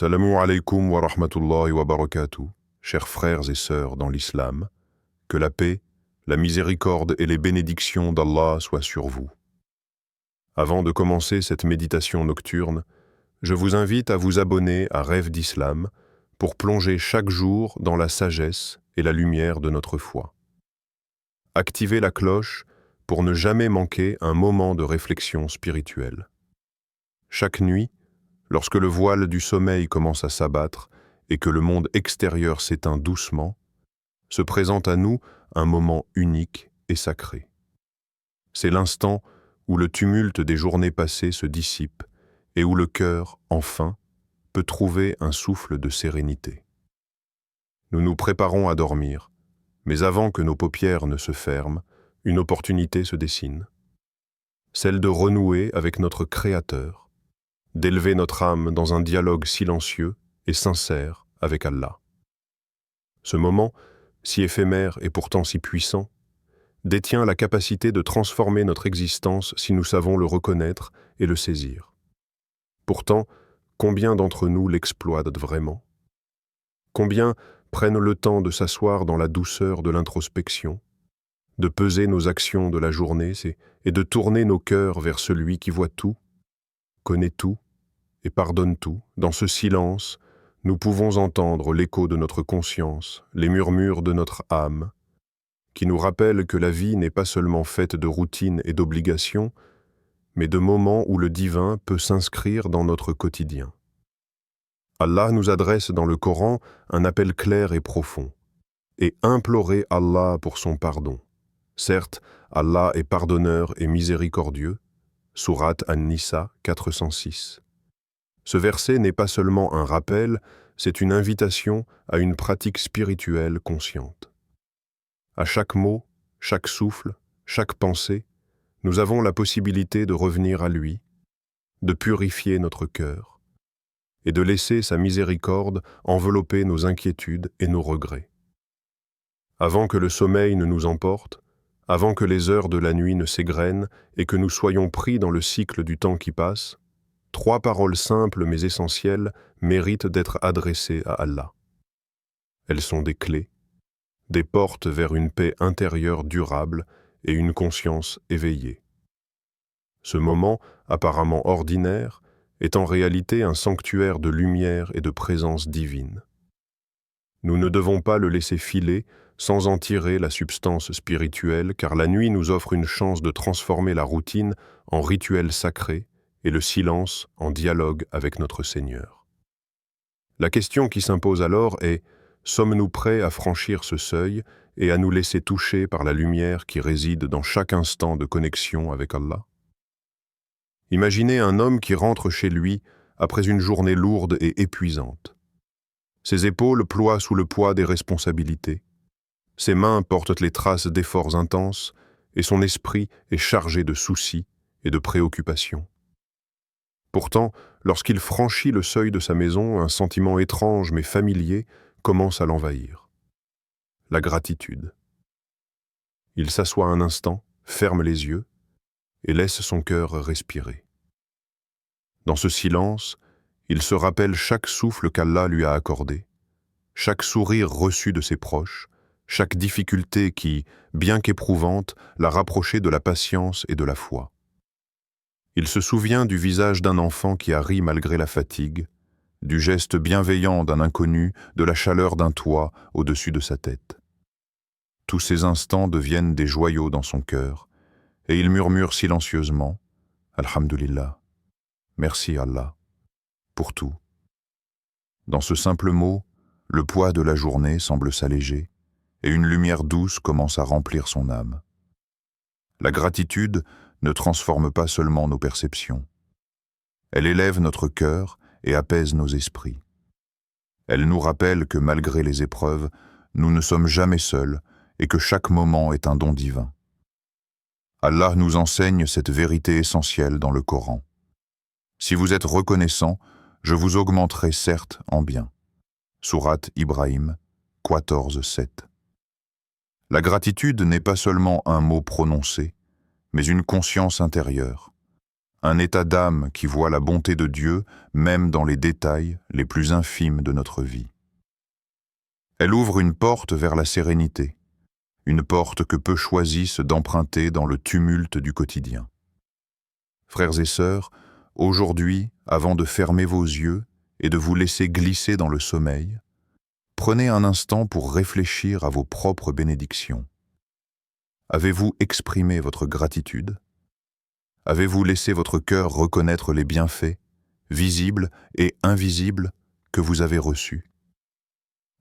Salamu alaykum wa rahmatullahi wa barakatuh, chers frères et sœurs dans l'islam, que la paix, la miséricorde et les bénédictions d'Allah soient sur vous. Avant de commencer cette méditation nocturne, je vous invite à vous abonner à Rêve d'Islam pour plonger chaque jour dans la sagesse et la lumière de notre foi. Activez la cloche pour ne jamais manquer un moment de réflexion spirituelle. Chaque nuit, lorsque le voile du sommeil commence à s'abattre et que le monde extérieur s'éteint doucement, se présente à nous un moment unique et sacré. C'est l'instant où le tumulte des journées passées se dissipe et où le cœur, enfin, peut trouver un souffle de sérénité. Nous nous préparons à dormir, mais avant que nos paupières ne se ferment, une opportunité se dessine. Celle de renouer avec notre Créateur, d'élever notre âme dans un dialogue silencieux et sincère avec Allah. Ce moment, si éphémère et pourtant si puissant, détient la capacité de transformer notre existence si nous savons le reconnaître et le saisir. Pourtant, combien d'entre nous l'exploitent vraiment? Combien prennent le temps de s'asseoir dans la douceur de l'introspection, de peser nos actions de la journée et de tourner nos cœurs vers celui qui voit tout, connaît tout et pardonne tout? Dans ce silence, nous pouvons entendre l'écho de notre conscience, les murmures de notre âme, qui nous rappellent que la vie n'est pas seulement faite de routines et d'obligations, mais de moments où le divin peut s'inscrire dans notre quotidien. Allah nous adresse dans le Coran un appel clair et profond, et implorer Allah pour son pardon. Certes, Allah est pardonneur et miséricordieux, Sourate An-Nisa 406. Ce verset n'est pas seulement un rappel, c'est une invitation à une pratique spirituelle consciente. À chaque mot, chaque souffle, chaque pensée, nous avons la possibilité de revenir à lui, de purifier notre cœur, et de laisser sa miséricorde envelopper nos inquiétudes et nos regrets. Avant que le sommeil ne nous emporte, avant que les heures de la nuit ne s'égrènent et que nous soyons pris dans le cycle du temps qui passe, 3 paroles simples mais essentielles méritent d'être adressées à Allah. Elles sont des clés, des portes vers une paix intérieure durable et une conscience éveillée. Ce moment, apparemment ordinaire, est en réalité un sanctuaire de lumière et de présence divine. Nous ne devons pas le laisser filer sans en tirer la substance spirituelle, car la nuit nous offre une chance de transformer la routine en rituel sacré et le silence en dialogue avec notre Seigneur. La question qui s'impose alors est: sommes-nous prêts à franchir ce seuil et à nous laisser toucher par la lumière qui réside dans chaque instant de connexion avec Allah? Imaginez un homme qui rentre chez lui après une journée lourde et épuisante. Ses épaules ploient sous le poids des responsabilités. Ses mains portent les traces d'efforts intenses et son esprit est chargé de soucis et de préoccupations. Pourtant, lorsqu'il franchit le seuil de sa maison, un sentiment étrange mais familier commence à l'envahir. La gratitude. Il s'assoit un instant, ferme les yeux et laisse son cœur respirer. Dans ce silence, il se rappelle chaque souffle qu'Allah lui a accordé, chaque sourire reçu de ses proches, chaque difficulté qui, bien qu'éprouvante, l'a rapproché de la patience et de la foi. Il se souvient du visage d'un enfant qui a ri malgré la fatigue, du geste bienveillant d'un inconnu, de la chaleur d'un toit au-dessus de sa tête. Tous ces instants deviennent des joyaux dans son cœur, et il murmure silencieusement « Alhamdulillah, merci Allah, pour tout ». Dans ce simple mot, le poids de la journée semble s'alléger, et une lumière douce commence à remplir son âme. La gratitude ne transforme pas seulement nos perceptions. Elle élève notre cœur et apaise nos esprits. Elle nous rappelle que malgré les épreuves, nous ne sommes jamais seuls et que chaque moment est un don divin. Allah nous enseigne cette vérité essentielle dans le Coran. Si vous êtes reconnaissant, je vous augmenterai certes en bien. Sourate Ibrahim 14:7. La gratitude n'est pas seulement un mot prononcé, mais une conscience intérieure, un état d'âme qui voit la bonté de Dieu même dans les détails les plus infimes de notre vie. Elle ouvre une porte vers la sérénité, une porte que peu choisissent d'emprunter dans le tumulte du quotidien. Frères et sœurs, aujourd'hui, avant de fermer vos yeux et de vous laisser glisser dans le sommeil, prenez un instant pour réfléchir à vos propres bénédictions. Avez-vous exprimé votre gratitude? Avez-vous laissé votre cœur reconnaître les bienfaits, visibles et invisibles, que vous avez reçus?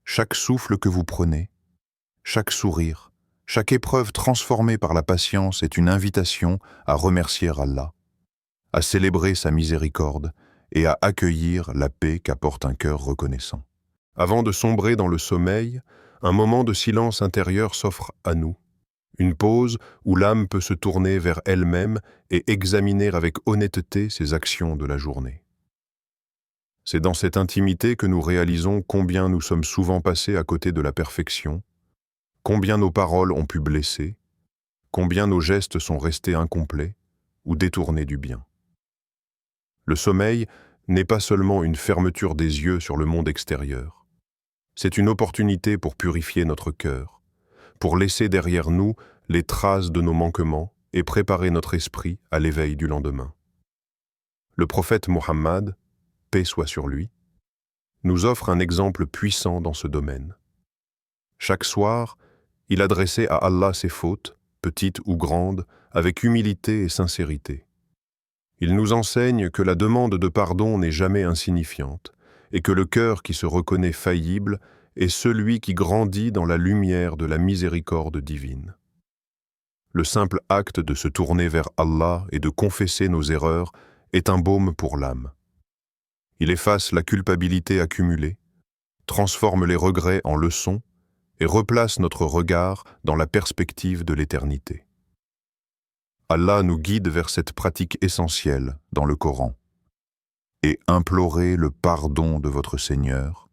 Chaque souffle que vous prenez, chaque sourire, chaque épreuve transformée par la patience est une invitation à remercier Allah, à célébrer sa miséricorde et à accueillir la paix qu'apporte un cœur reconnaissant. Avant de sombrer dans le sommeil, un moment de silence intérieur s'offre à nous. Une pause où l'âme peut se tourner vers elle-même et examiner avec honnêteté ses actions de la journée. C'est dans cette intimité que nous réalisons combien nous sommes souvent passés à côté de la perfection, combien nos paroles ont pu blesser, combien nos gestes sont restés incomplets ou détournés du bien. Le sommeil n'est pas seulement une fermeture des yeux sur le monde extérieur. C'est une opportunité pour purifier notre cœur, pour laisser derrière nous les traces de nos manquements et préparer notre esprit à l'éveil du lendemain. Le prophète Mohammed, paix soit sur lui, nous offre un exemple puissant dans ce domaine. Chaque soir, il adressait à Allah ses fautes, petites ou grandes, avec humilité et sincérité. Il nous enseigne que la demande de pardon n'est jamais insignifiante et que le cœur qui se reconnaît faillible est celui qui grandit dans la lumière de la miséricorde divine. Le simple acte de se tourner vers Allah et de confesser nos erreurs est un baume pour l'âme. Il efface la culpabilité accumulée, transforme les regrets en leçons et replace notre regard dans la perspective de l'éternité. Allah nous guide vers cette pratique essentielle dans le Coran. Et implorez le pardon de votre Seigneur,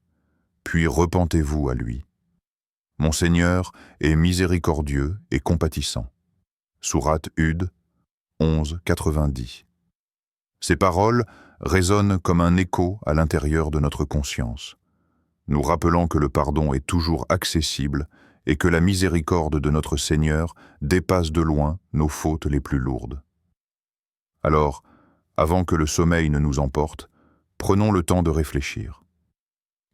puis repentez-vous à lui. Mon Seigneur est miséricordieux et compatissant. Sourate Hud 11:90. Ces paroles résonnent comme un écho à l'intérieur de notre conscience, nous rappelant que le pardon est toujours accessible et que la miséricorde de notre Seigneur dépasse de loin nos fautes les plus lourdes. Alors, avant que le sommeil ne nous emporte, prenons le temps de réfléchir.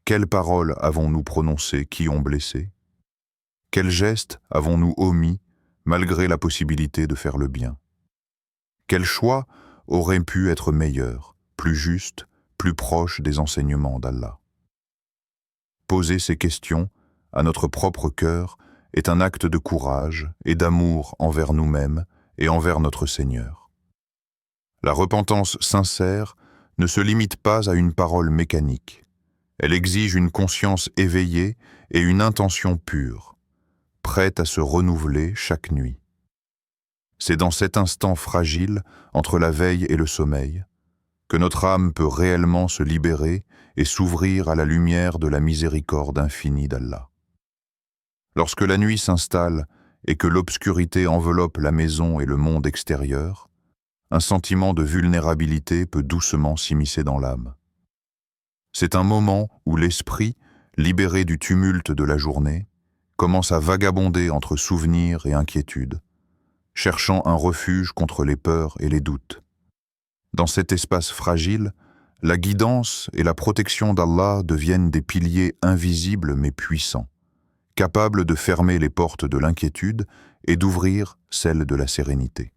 Quelles paroles avons-nous prononcées qui ont blessé? Quels gestes avons-nous omis malgré la possibilité de faire le bien? Quels choix auraient pu être meilleurs, plus justes, plus proches des enseignements d'Allah? Poser ces questions à notre propre cœur est un acte de courage et d'amour envers nous-mêmes et envers notre Seigneur. La repentance sincère ne se limite pas à une parole mécanique. Elle exige une conscience éveillée et une intention pure, prête à se renouveler chaque nuit. C'est dans cet instant fragile, entre la veille et le sommeil, que notre âme peut réellement se libérer et s'ouvrir à la lumière de la miséricorde infinie d'Allah. Lorsque la nuit s'installe et que l'obscurité enveloppe la maison et le monde extérieur, un sentiment de vulnérabilité peut doucement s'immiscer dans l'âme. C'est un moment où l'esprit, libéré du tumulte de la journée, commence à vagabonder entre souvenirs et inquiétudes, cherchant un refuge contre les peurs et les doutes. Dans cet espace fragile, la guidance et la protection d'Allah deviennent des piliers invisibles mais puissants, capables de fermer les portes de l'inquiétude et d'ouvrir celles de la sérénité.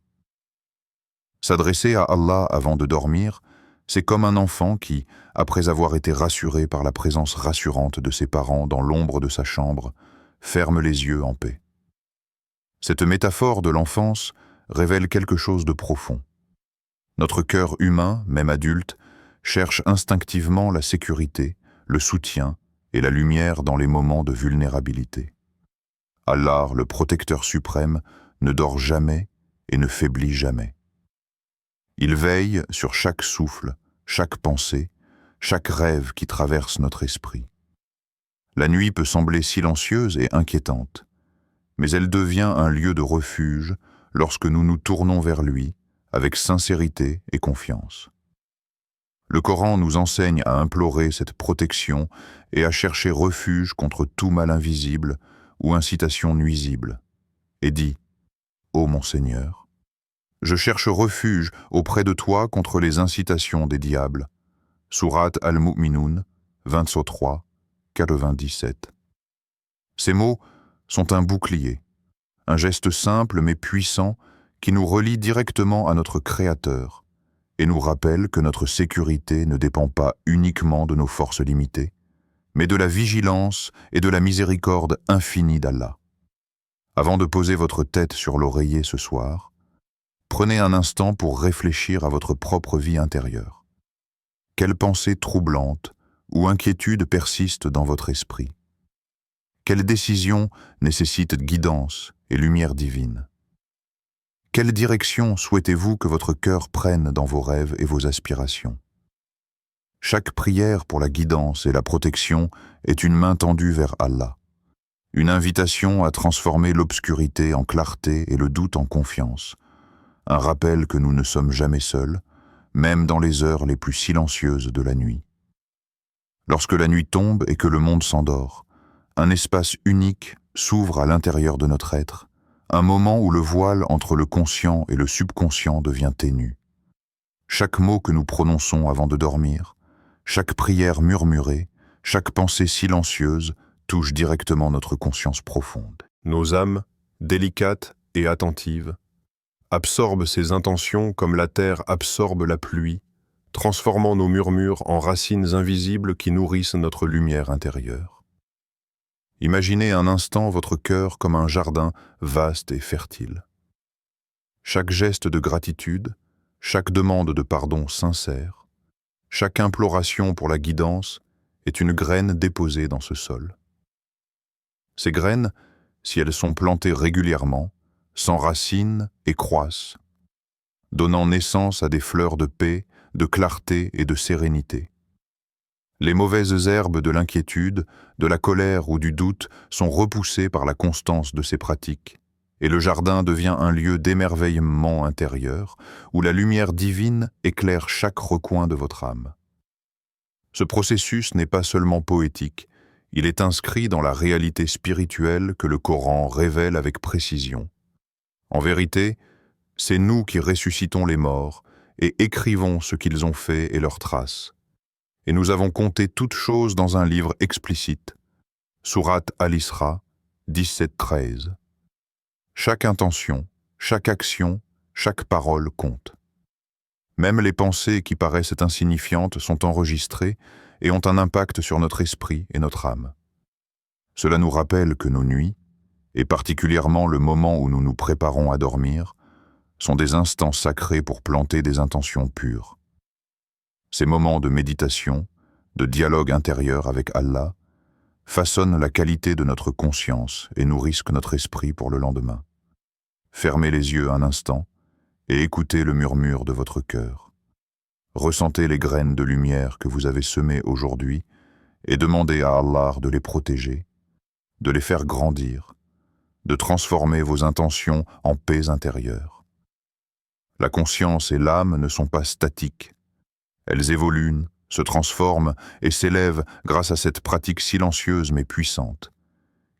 S'adresser à Allah avant de dormir, c'est comme un enfant qui, après avoir été rassuré par la présence rassurante de ses parents dans l'ombre de sa chambre, ferme les yeux en paix. Cette métaphore de l'enfance révèle quelque chose de profond. Notre cœur humain, même adulte, cherche instinctivement la sécurité, le soutien et la lumière dans les moments de vulnérabilité. Allah, le protecteur suprême, ne dort jamais et ne faiblit jamais. Il veille sur chaque souffle, chaque pensée, chaque rêve qui traverse notre esprit. La nuit peut sembler silencieuse et inquiétante, mais elle devient un lieu de refuge lorsque nous nous tournons vers lui, avec sincérité et confiance. Le Coran nous enseigne à implorer cette protection et à chercher refuge contre tout mal invisible ou incitation nuisible, et dit « Ô mon Seigneur, je cherche refuge auprès de toi contre les incitations des diables. » Sourate Al-Mu'minun, 23, 97. Ces mots sont un bouclier, un geste simple mais puissant qui nous relie directement à notre Créateur et nous rappelle que notre sécurité ne dépend pas uniquement de nos forces limitées, mais de la vigilance et de la miséricorde infinie d'Allah. Avant de poser votre tête sur l'oreiller ce soir, prenez un instant pour réfléchir à votre propre vie intérieure. Quelles pensées troublantes ou inquiétudes persistent dans votre esprit? Quelles décisions nécessitent guidance et lumière divine? Quelle direction souhaitez-vous que votre cœur prenne dans vos rêves et vos aspirations? Chaque prière pour la guidance et la protection est une main tendue vers Allah, une invitation à transformer l'obscurité en clarté et le doute en confiance, un rappel que nous ne sommes jamais seuls, même dans les heures les plus silencieuses de la nuit. Lorsque la nuit tombe et que le monde s'endort, un espace unique s'ouvre à l'intérieur de notre être, un moment où le voile entre le conscient et le subconscient devient ténu. Chaque mot que nous prononçons avant de dormir, chaque prière murmurée, chaque pensée silencieuse touche directement notre conscience profonde. Nos âmes, délicates et attentives, absorbent ces intentions comme la terre absorbe la pluie, transformant nos murmures en racines invisibles qui nourrissent notre lumière intérieure. Imaginez un instant votre cœur comme un jardin vaste et fertile. Chaque geste de gratitude, chaque demande de pardon sincère, chaque imploration pour la guidance est une graine déposée dans ce sol. Ces graines, si elles sont plantées régulièrement, s'enracinent et croissent, donnant naissance à des fleurs de paix, de clarté et de sérénité. Les mauvaises herbes de l'inquiétude, de la colère ou du doute sont repoussées par la constance de ces pratiques, et le jardin devient un lieu d'émerveillement intérieur où la lumière divine éclaire chaque recoin de votre âme. Ce processus n'est pas seulement poétique, il est inscrit dans la réalité spirituelle que le Coran révèle avec précision. En vérité, c'est nous qui ressuscitons les morts et écrivons ce qu'ils ont fait et leurs traces. Et nous avons compté toutes choses dans un livre explicite. Sourate Al-Isra, 17-13. Chaque intention, chaque action, chaque parole compte. Même les pensées qui paraissent insignifiantes sont enregistrées et ont un impact sur notre esprit et notre âme. Cela nous rappelle que nos nuits, et particulièrement le moment où nous nous préparons à dormir, sont des instants sacrés pour planter des intentions pures. Ces moments de méditation, de dialogue intérieur avec Allah, façonnent la qualité de notre conscience et nourrissent notre esprit pour le lendemain. Fermez les yeux un instant et écoutez le murmure de votre cœur. Ressentez les graines de lumière que vous avez semées aujourd'hui et demandez à Allah de les protéger, de les faire grandir, de transformer vos intentions en paix intérieure. La conscience et l'âme ne sont pas statiques. Elles évoluent, se transforment et s'élèvent grâce à cette pratique silencieuse mais puissante,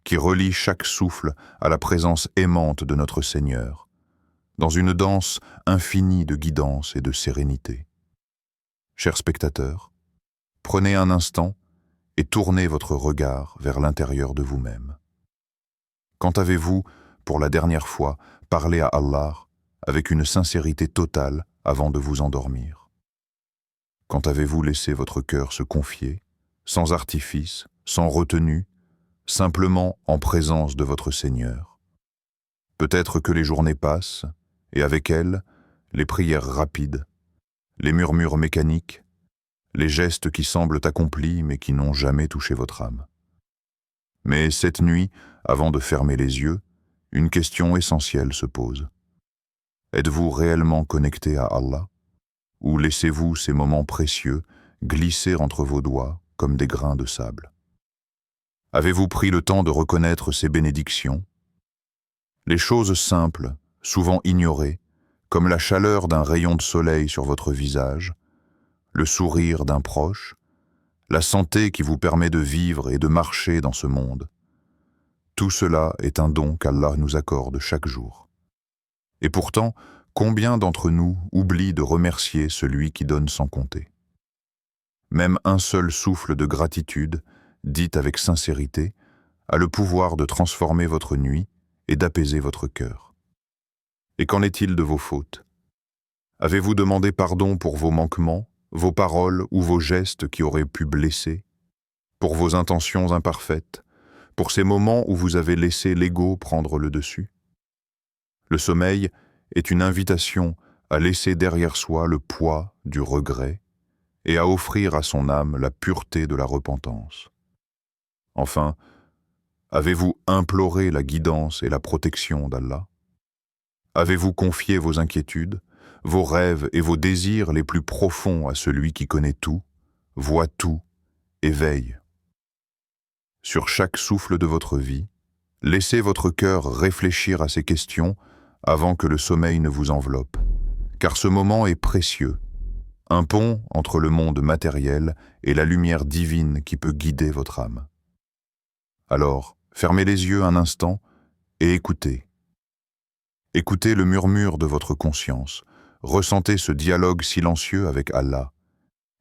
qui relie chaque souffle à la présence aimante de notre Seigneur, dans une danse infinie de guidance et de sérénité. Chers spectateurs, prenez un instant et tournez votre regard vers l'intérieur de vous-même. Quand avez-vous, pour la dernière fois, parlé à Allah avec une sincérité totale avant de vous endormir? Quand avez-vous laissé votre cœur se confier, sans artifice, sans retenue, simplement en présence de votre Seigneur? Peut-être que les journées passent, et avec elles, les prières rapides, les murmures mécaniques, les gestes qui semblent accomplis mais qui n'ont jamais touché votre âme. Mais cette nuit, avant de fermer les yeux, une question essentielle se pose. Êtes-vous réellement connecté à Allah? Ou laissez-vous ces moments précieux glisser entre vos doigts comme des grains de sable? Avez-vous pris le temps de reconnaître ces bénédictions? Les choses simples, souvent ignorées, comme la chaleur d'un rayon de soleil sur votre visage, le sourire d'un proche, la santé qui vous permet de vivre et de marcher dans ce monde. Tout cela est un don qu'Allah nous accorde chaque jour. Et pourtant, combien d'entre nous oublient de remercier celui qui donne sans compter? Même un seul souffle de gratitude, dit avec sincérité, a le pouvoir de transformer votre nuit et d'apaiser votre cœur. Et qu'en est-il de vos fautes? Avez-vous demandé pardon pour vos manquements, vos paroles ou vos gestes qui auraient pu blesser? Pour vos intentions imparfaites? Pour ces moments où vous avez laissé l'ego prendre le dessus? Le sommeil est une invitation à laisser derrière soi le poids du regret et à offrir à son âme la pureté de la repentance. Enfin, avez-vous imploré la guidance et la protection d'Allah? Avez-vous confié vos inquiétudes, vos rêves et vos désirs les plus profonds à celui qui connaît tout, voit tout et veille? Sur chaque souffle de votre vie, laissez votre cœur réfléchir à ces questions avant que le sommeil ne vous enveloppe, car ce moment est précieux, un pont entre le monde matériel et la lumière divine qui peut guider votre âme. Alors, fermez les yeux un instant et écoutez. Écoutez le murmure de votre conscience, ressentez ce dialogue silencieux avec Allah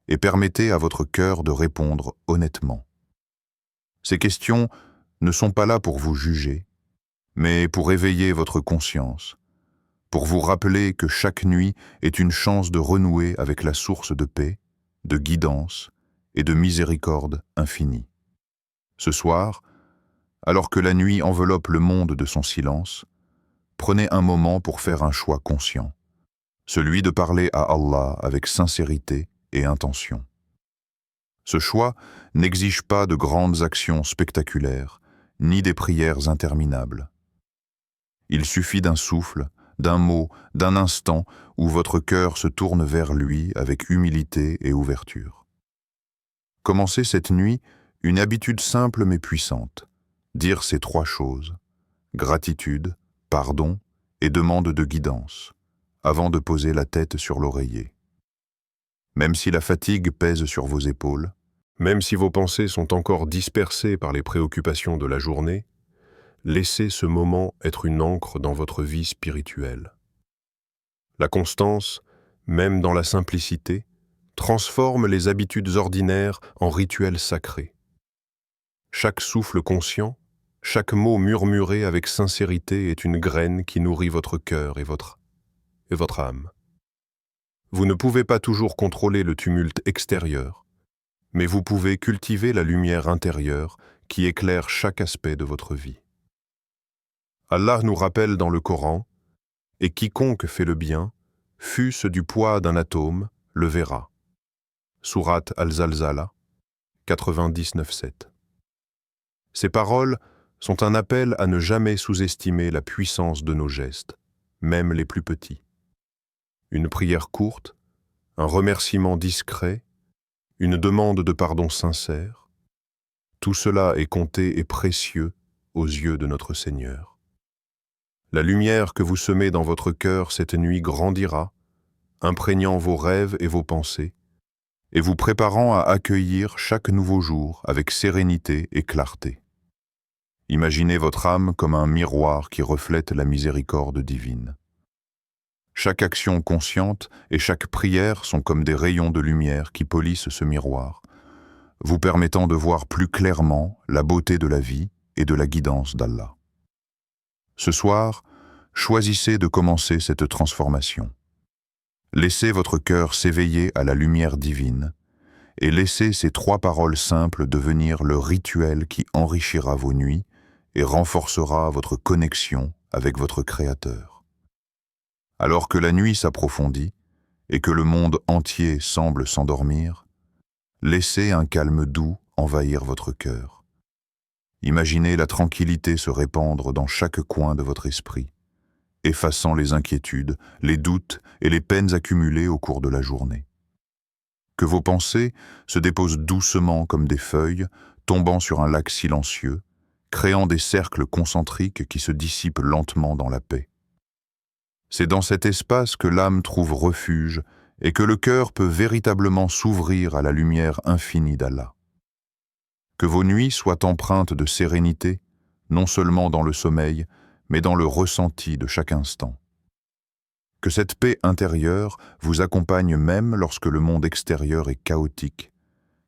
et permettez à votre cœur de répondre honnêtement. Ces questions ne sont pas là pour vous juger, mais pour éveiller votre conscience, pour vous rappeler que chaque nuit est une chance de renouer avec la source de paix, de guidance et de miséricorde infinie. Ce soir, alors que la nuit enveloppe le monde de son silence, prenez un moment pour faire un choix conscient, celui de parler à Allah avec sincérité et intention. Ce choix n'exige pas de grandes actions spectaculaires, ni des prières interminables. Il suffit d'un souffle, d'un mot, d'un instant où votre cœur se tourne vers lui avec humilité et ouverture. Commencez cette nuit une habitude simple mais puissante, dire ces 3 choses, gratitude, pardon et demande de guidance, avant de poser la tête sur l'oreiller. Même si la fatigue pèse sur vos épaules, Même si vos pensées sont encore dispersées par les préoccupations de la journée, laissez ce moment être une ancre dans votre vie spirituelle. La constance, même dans la simplicité, transforme les habitudes ordinaires en rituels sacrés. Chaque souffle conscient, chaque mot murmuré avec sincérité est une graine qui nourrit votre cœur et votre âme. Vous ne pouvez pas toujours contrôler le tumulte extérieur, mais vous pouvez cultiver la lumière intérieure qui éclaire chaque aspect de votre vie. Allah nous rappelle dans le Coran « Et quiconque fait le bien, fût-ce du poids d'un atome, le verra » Sourate Al-Zalzala, 99:7. Ces paroles sont un appel à ne jamais sous-estimer la puissance de nos gestes, même les plus petits. Une prière courte, un remerciement discret, une demande de pardon sincère, tout cela est compté et précieux aux yeux de notre Seigneur. La lumière que vous semez dans votre cœur cette nuit grandira, imprégnant vos rêves et vos pensées, et vous préparant à accueillir chaque nouveau jour avec sérénité et clarté. Imaginez votre âme comme un miroir qui reflète la miséricorde divine. Chaque action consciente et chaque prière sont comme des rayons de lumière qui polissent ce miroir, vous permettant de voir plus clairement la beauté de la vie et de la guidance d'Allah. Ce soir, choisissez de commencer cette transformation. Laissez votre cœur s'éveiller à la lumière divine et laissez ces 3 paroles simples devenir le rituel qui enrichira vos nuits et renforcera votre connexion avec votre Créateur. Alors que la nuit s'approfondit et que le monde entier semble s'endormir, laissez un calme doux envahir votre cœur. Imaginez la tranquillité se répandre dans chaque coin de votre esprit, effaçant les inquiétudes, les doutes et les peines accumulées au cours de la journée. Que vos pensées se déposent doucement comme des feuilles, tombant sur un lac silencieux, créant des cercles concentriques qui se dissipent lentement dans la paix. C'est dans cet espace que l'âme trouve refuge et que le cœur peut véritablement s'ouvrir à la lumière infinie d'Allah. Que vos nuits soient empreintes de sérénité, non seulement dans le sommeil, mais dans le ressenti de chaque instant. Que cette paix intérieure vous accompagne même lorsque le monde extérieur est chaotique,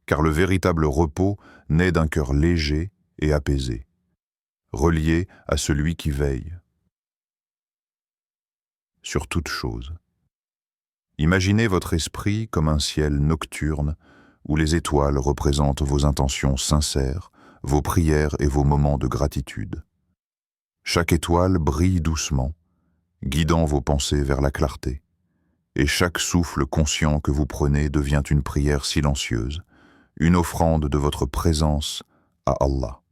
car le véritable repos naît d'un cœur léger et apaisé, relié à celui qui veille sur toute chose. Imaginez votre esprit comme un ciel nocturne où les étoiles représentent vos intentions sincères, vos prières et vos moments de gratitude. Chaque étoile brille doucement, guidant vos pensées vers la clarté, et chaque souffle conscient que vous prenez devient une prière silencieuse, une offrande de votre présence à Allah.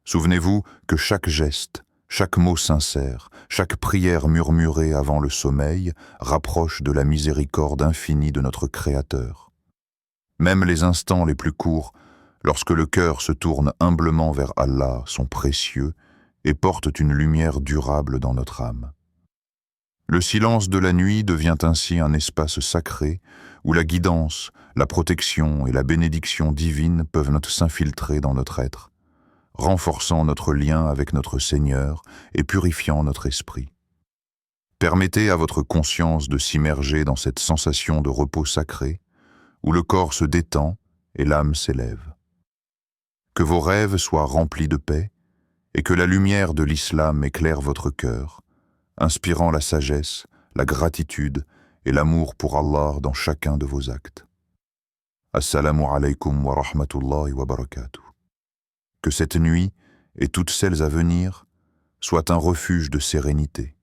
Souvenez-vous que chaque geste, chaque mot sincère, chaque prière murmurée avant le sommeil rapproche de la miséricorde infinie de notre Créateur. Même les instants les plus courts, lorsque le cœur se tourne humblement vers Allah, sont précieux et portent une lumière durable dans notre âme. Le silence de la nuit devient ainsi un espace sacré où la guidance, la protection et la bénédiction divine peuvent s'infiltrer dans notre être, renforçant notre lien avec notre Seigneur et purifiant notre esprit. Permettez à votre conscience de s'immerger dans cette sensation de repos sacré, où le corps se détend et l'âme s'élève. Que vos rêves soient remplis de paix et que la lumière de l'islam éclaire votre cœur, inspirant la sagesse, la gratitude et l'amour pour Allah dans chacun de vos actes. Assalamu alaykum wa rahmatullahi wa barakatuh. Que cette nuit, et toutes celles à venir, soient un refuge de sérénité,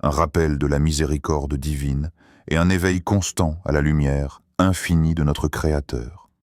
un rappel de la miséricorde divine et un éveil constant à la lumière infinie de notre Créateur.